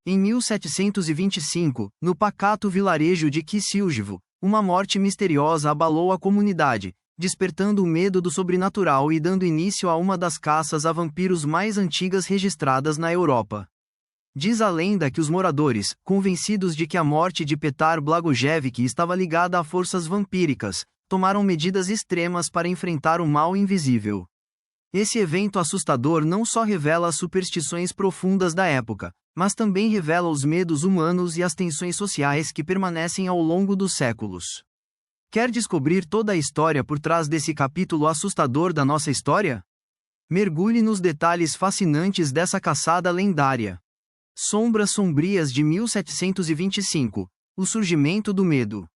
Em 1725, no pacato vilarejo de Kissiljevo, uma morte misteriosa abalou a comunidade, despertando o medo do sobrenatural e dando início a uma das caças a vampiros mais antigas registradas na Europa. Diz a lenda que os moradores, convencidos de que a morte de Petar Blagojevic estava ligada a forças vampíricas, tomaram medidas extremas para enfrentar o mal invisível. Esse evento assustador não só revela as superstições profundas da época, mas também revela os medos humanos e as tensões sociais que permanecem ao longo dos séculos. Quer descobrir toda a história por trás desse capítulo assustador da nossa história? Mergulhe nos detalhes fascinantes dessa caçada lendária. Sombras Sombrias de 1725. O surgimento do medo.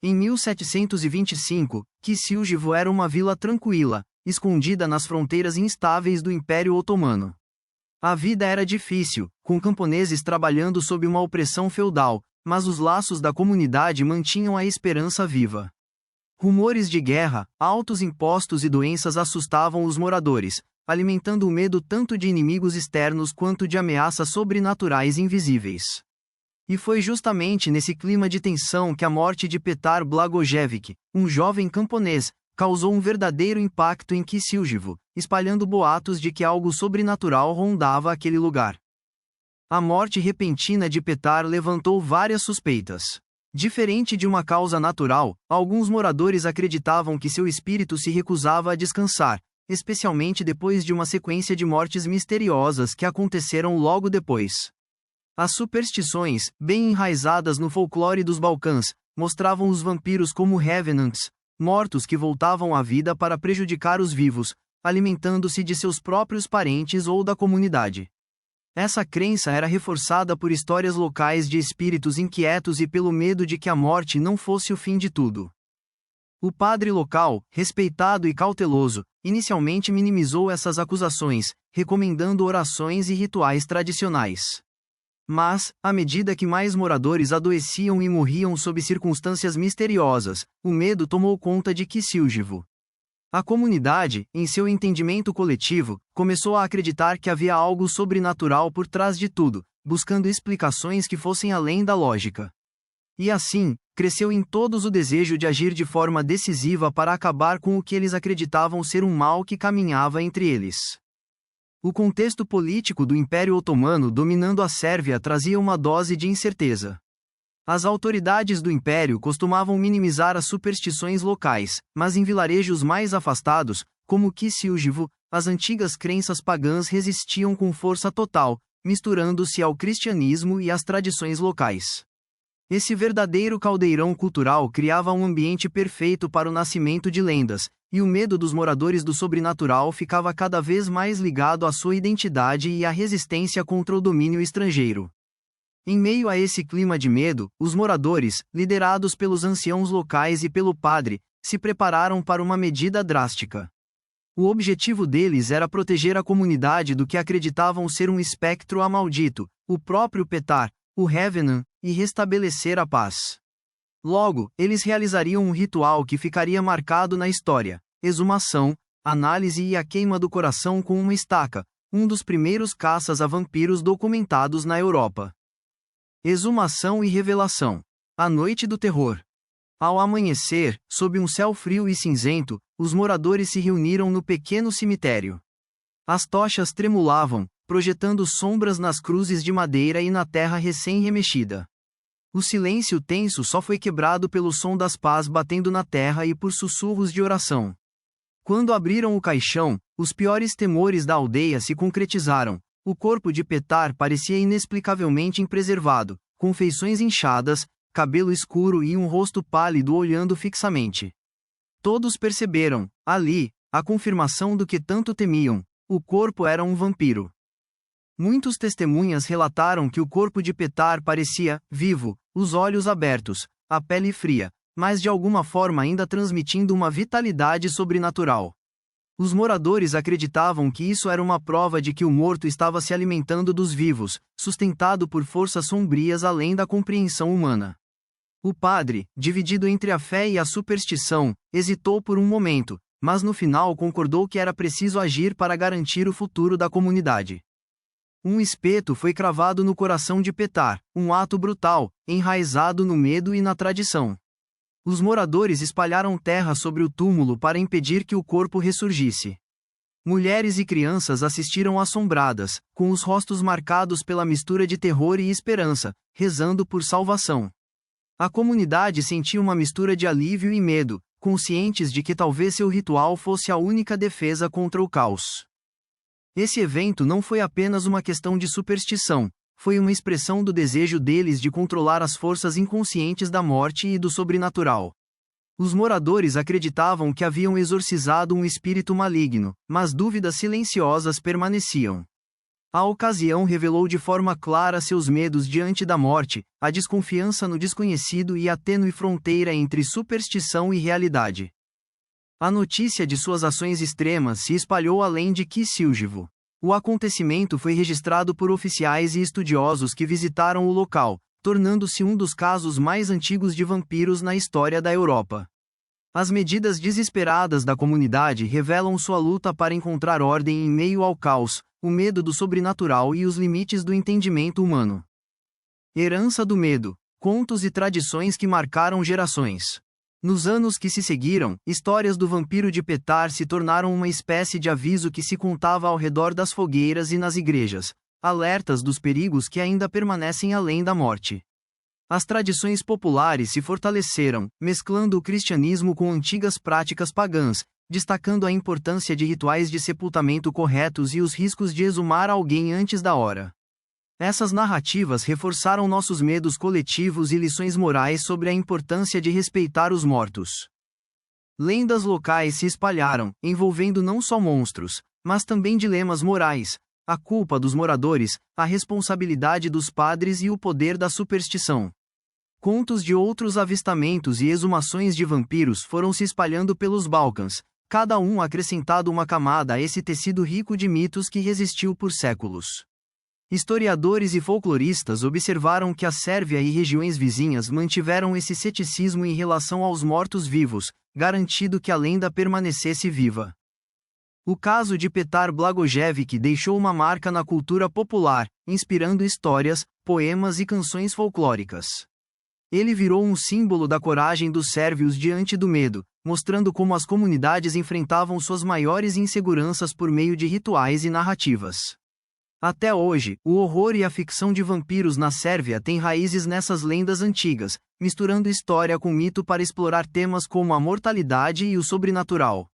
Em 1725, Kissiljevo era uma vila tranquila, escondida nas fronteiras instáveis do Império Otomano. A vida era difícil, com camponeses trabalhando sob uma opressão feudal, mas os laços da comunidade mantinham a esperança viva. Rumores de guerra, altos impostos e doenças assustavam os moradores, alimentando o medo tanto de inimigos externos quanto de ameaças sobrenaturais invisíveis. E foi justamente nesse clima de tensão que a morte de Petar Blagojevic, um jovem camponês, causou um verdadeiro impacto em Kissiljevo, espalhando boatos de que algo sobrenatural rondava aquele lugar. A morte repentina de Petar levantou várias suspeitas. Diferente de uma causa natural, alguns moradores acreditavam que seu espírito se recusava a descansar, especialmente depois de uma sequência de mortes misteriosas que aconteceram logo depois. As superstições, bem enraizadas no folclore dos Balcãs, mostravam os vampiros como revenants, mortos que voltavam à vida para prejudicar os vivos, alimentando-se de seus próprios parentes ou da comunidade. Essa crença era reforçada por histórias locais de espíritos inquietos e pelo medo de que a morte não fosse o fim de tudo. O padre local, respeitado e cauteloso, inicialmente minimizou essas acusações, recomendando orações e rituais tradicionais. Mas, à medida que mais moradores adoeciam e morriam sob circunstâncias misteriosas, o medo tomou conta de Kissiljevo. A comunidade, em seu entendimento coletivo, começou a acreditar que havia algo sobrenatural por trás de tudo, buscando explicações que fossem além da lógica. E assim, cresceu em todos o desejo de agir de forma decisiva para acabar com o que eles acreditavam ser um mal que caminhava entre eles. O contexto político do Império Otomano dominando a Sérvia trazia uma dose de incerteza. As autoridades do Império costumavam minimizar as superstições locais, mas em vilarejos mais afastados, como Kissiljevo, as antigas crenças pagãs resistiam com força total, misturando-se ao cristianismo e às tradições locais. Esse verdadeiro caldeirão cultural criava um ambiente perfeito para o nascimento de lendas, e o medo dos moradores do sobrenatural ficava cada vez mais ligado à sua identidade e à resistência contra o domínio estrangeiro. Em meio a esse clima de medo, os moradores, liderados pelos anciãos locais e pelo padre, se prepararam para uma medida drástica. O objetivo deles era proteger a comunidade do que acreditavam ser um espectro amaldito, o próprio Petar, o Revenant, e restabelecer a paz. Logo, eles realizariam um ritual que ficaria marcado na história: exumação, análise e a queima do coração com uma estaca, um dos primeiros caças a vampiros documentados na Europa. Exumação e revelação. A noite do terror. Ao amanhecer, sob um céu frio e cinzento, os moradores se reuniram no pequeno cemitério. As tochas tremulavam, projetando sombras nas cruzes de madeira e na terra recém-remexida. O silêncio tenso só foi quebrado pelo som das pás batendo na terra e por sussurros de oração. Quando abriram o caixão, os piores temores da aldeia se concretizaram. O corpo de Petar parecia inexplicavelmente impreservado, com feições inchadas, cabelo escuro e um rosto pálido olhando fixamente. Todos perceberam, ali, a confirmação do que tanto temiam: o corpo era um vampiro. Muitos testemunhas relataram que o corpo de Petar parecia vivo, os olhos abertos, a pele fria, mas de alguma forma ainda transmitindo uma vitalidade sobrenatural. Os moradores acreditavam que isso era uma prova de que o morto estava se alimentando dos vivos, sustentado por forças sombrias além da compreensão humana. O padre, dividido entre a fé e a superstição, hesitou por um momento, mas no final concordou que era preciso agir para garantir o futuro da comunidade. Um espeto foi cravado no coração de Petar, um ato brutal, enraizado no medo e na tradição. Os moradores espalharam terra sobre o túmulo para impedir que o corpo ressurgisse. Mulheres e crianças assistiram assombradas, com os rostos marcados pela mistura de terror e esperança, rezando por salvação. A comunidade sentia uma mistura de alívio e medo, conscientes de que talvez seu ritual fosse a única defesa contra o caos. Esse evento não foi apenas uma questão de superstição, foi uma expressão do desejo deles de controlar as forças inconscientes da morte e do sobrenatural. Os moradores acreditavam que haviam exorcizado um espírito maligno, mas dúvidas silenciosas permaneciam. A ocasião revelou de forma clara seus medos diante da morte, a desconfiança no desconhecido e a tênue fronteira entre superstição e realidade. A notícia de suas ações extremas se espalhou além de Kicilgevo. O acontecimento foi registrado por oficiais e estudiosos que visitaram o local, tornando-se um dos casos mais antigos de vampiros na história da Europa. As medidas desesperadas da comunidade revelam sua luta para encontrar ordem em meio ao caos, o medo do sobrenatural e os limites do entendimento humano. Herança do medo, contos e tradições que marcaram gerações. Nos anos que se seguiram, histórias do vampiro de Petar se tornaram uma espécie de aviso que se contava ao redor das fogueiras e nas igrejas, alertas dos perigos que ainda permanecem além da morte. As tradições populares se fortaleceram, mesclando o cristianismo com antigas práticas pagãs, destacando a importância de rituais de sepultamento corretos e os riscos de exumar alguém antes da hora. Essas narrativas reforçaram nossos medos coletivos e lições morais sobre a importância de respeitar os mortos. Lendas locais se espalharam, envolvendo não só monstros, mas também dilemas morais, a culpa dos moradores, a responsabilidade dos padres e o poder da superstição. Contos de outros avistamentos e exumações de vampiros foram se espalhando pelos Balcãs, cada um acrescentado uma camada a esse tecido rico de mitos que resistiu por séculos. Historiadores e folcloristas observaram que a Sérvia e regiões vizinhas mantiveram esse ceticismo em relação aos mortos-vivos, garantindo que a lenda permanecesse viva. O caso de Petar Blagojevic deixou uma marca na cultura popular, inspirando histórias, poemas e canções folclóricas. Ele virou um símbolo da coragem dos sérvios diante do medo, mostrando como as comunidades enfrentavam suas maiores inseguranças por meio de rituais e narrativas. Até hoje, o horror e a ficção de vampiros na Sérvia têm raízes nessas lendas antigas, misturando história com mito para explorar temas como a mortalidade e o sobrenatural.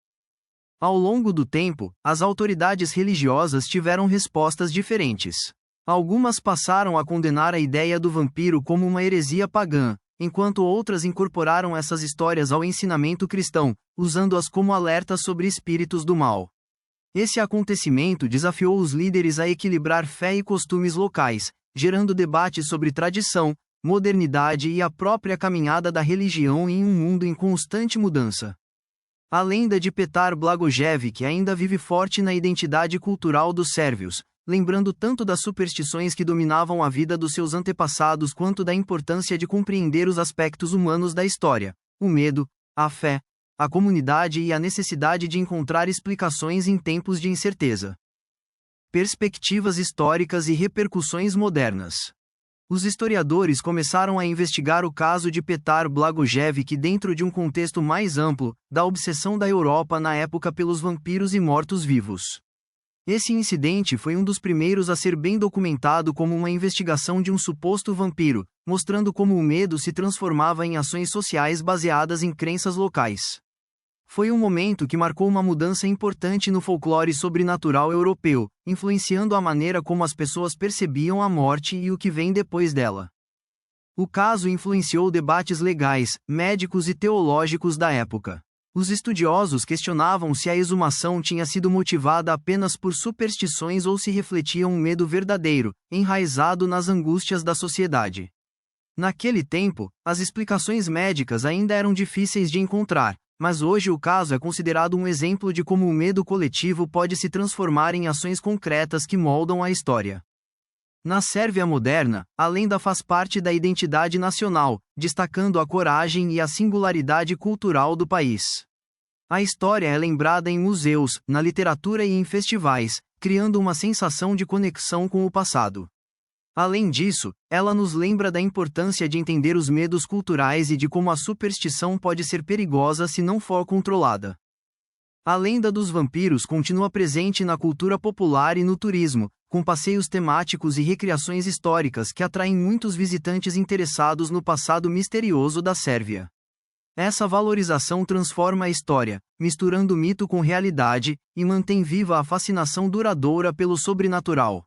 Ao longo do tempo, as autoridades religiosas tiveram respostas diferentes. Algumas passaram a condenar a ideia do vampiro como uma heresia pagã, enquanto outras incorporaram essas histórias ao ensinamento cristão, usando-as como alertas sobre espíritos do mal. Esse acontecimento desafiou os líderes a equilibrar fé e costumes locais, gerando debates sobre tradição, modernidade e a própria caminhada da religião em um mundo em constante mudança. A lenda de Petar Blagojevic ainda vive forte na identidade cultural dos sérvios, lembrando tanto das superstições que dominavam a vida dos seus antepassados quanto da importância de compreender os aspectos humanos da história, o medo, a fé, a comunidade e a necessidade de encontrar explicações em tempos de incerteza. Perspectivas históricas e repercussões modernas. Os historiadores começaram a investigar o caso de Petar Blagojevic dentro de um contexto mais amplo, da obsessão da Europa na época pelos vampiros e mortos-vivos. Esse incidente foi um dos primeiros a ser bem documentado como uma investigação de um suposto vampiro, mostrando como o medo se transformava em ações sociais baseadas em crenças locais. Foi um momento que marcou uma mudança importante no folclore sobrenatural europeu, influenciando a maneira como as pessoas percebiam a morte e o que vem depois dela. O caso influenciou debates legais, médicos e teológicos da época. Os estudiosos questionavam se a exumação tinha sido motivada apenas por superstições ou se refletia um medo verdadeiro, enraizado nas angústias da sociedade. Naquele tempo, as explicações médicas ainda eram difíceis de encontrar, mas hoje o caso é considerado um exemplo de como o medo coletivo pode se transformar em ações concretas que moldam a história. Na Sérvia moderna, a lenda faz parte da identidade nacional, destacando a coragem e a singularidade cultural do país. A história é lembrada em museus, na literatura e em festivais, criando uma sensação de conexão com o passado. Além disso, ela nos lembra da importância de entender os medos culturais e de como a superstição pode ser perigosa se não for controlada. A lenda dos vampiros continua presente na cultura popular e no turismo, com passeios temáticos e recriações históricas que atraem muitos visitantes interessados no passado misterioso da Sérvia. Essa valorização transforma a história, misturando mito com realidade, e mantém viva a fascinação duradoura pelo sobrenatural.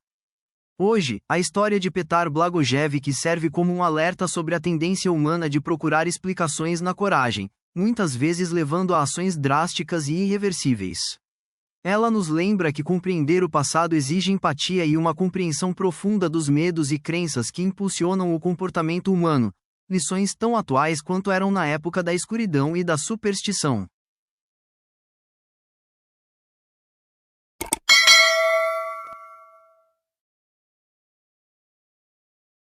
Hoje, a história de Petar Blagojevic serve como um alerta sobre a tendência humana de procurar explicações na coragem, muitas vezes levando a ações drásticas e irreversíveis. Ela nos lembra que compreender o passado exige empatia e uma compreensão profunda dos medos e crenças que impulsionam o comportamento humano, lições tão atuais quanto eram na época da escuridão e da superstição.